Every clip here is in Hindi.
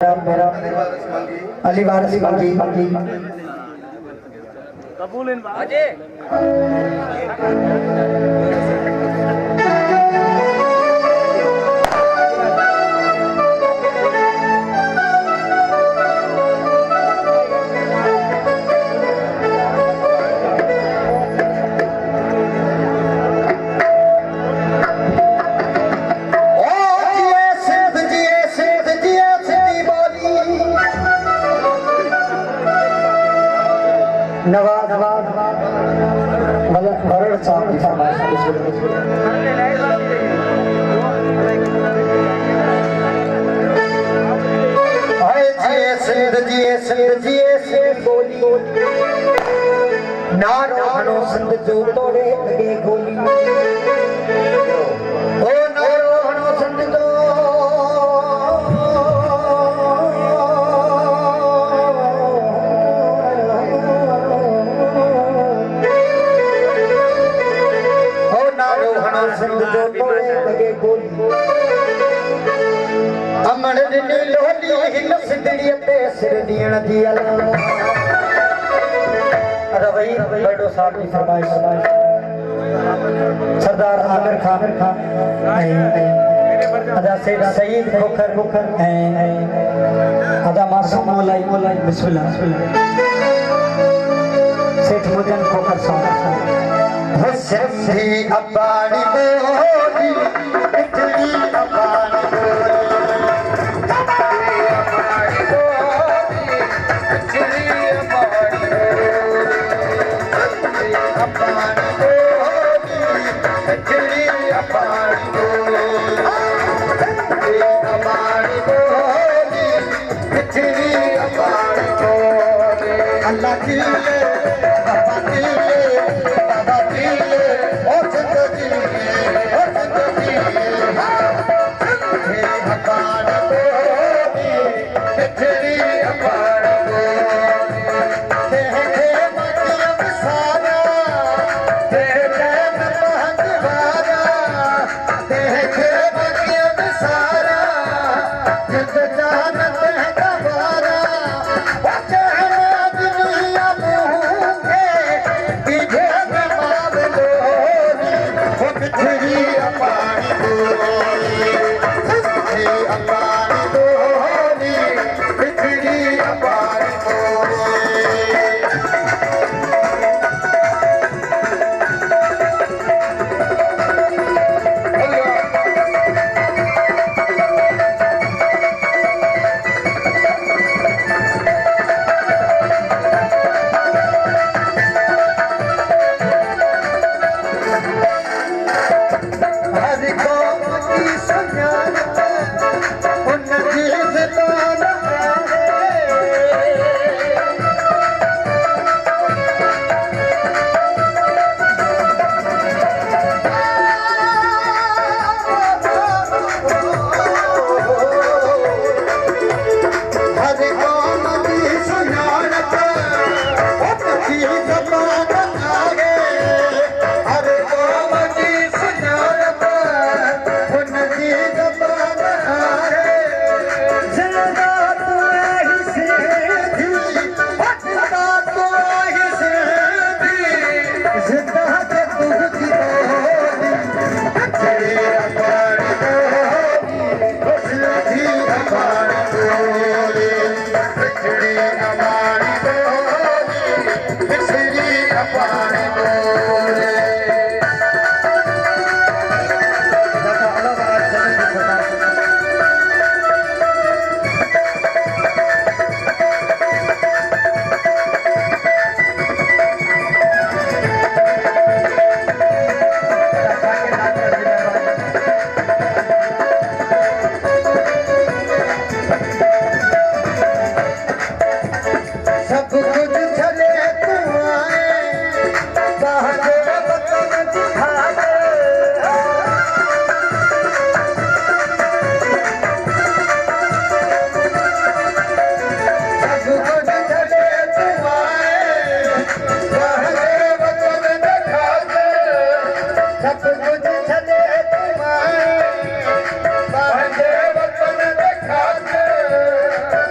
मेरा अली वारिस मंगी कबूल इन बाजे नवाज मतलब भरण साहब की फरमाइश बोली नारो हनो संद जो तोड़े लगे गोली ओ नारो हनो संद जो संग जो तोड़े लगे गोली अमन दिनी लोली हिल सिदड़ी पे सिर दियण दी अला रवई बड़ो साहब की फरमाइश सरदार आमिर खान अदा सईद खोखर अदा मासूम मौलाई बिस्मिल्लाह सेठ मुजन खोखर साहब हसरी अबानी बोली इतनी अबानी बोली अबानी बोली इतनी अबानी बोली अबानी बोली इतनी अबानी बोली अबानी बोली इतनी अबानी बोली अल्लाह की बाबा की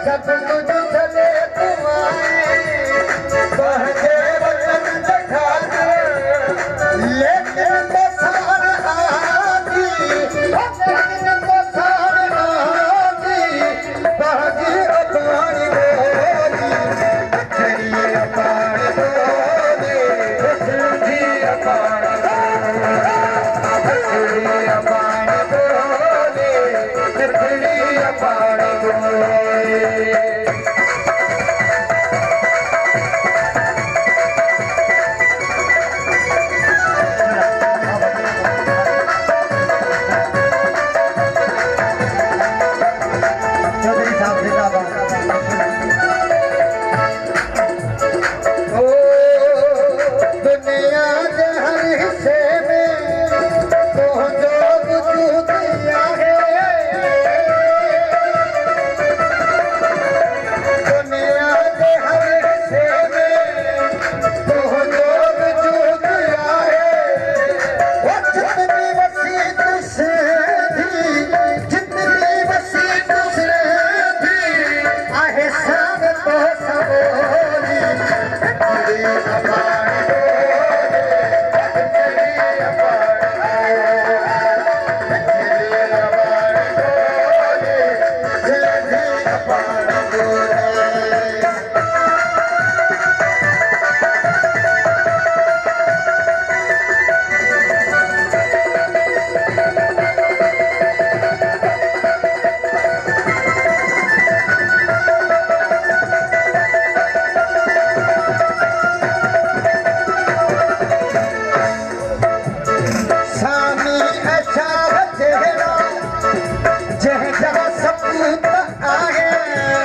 सब कुछ चले तुम्हारे बहके वतन दिखा लेकिन बसार आगी लेकिन बसार आगी बहकी अपानी बोली बखरी अपानी बोली बसरी अपानी बखरी अपानी बोली बखरी अपानी बोली चौधरी साहब जिंदाबाद।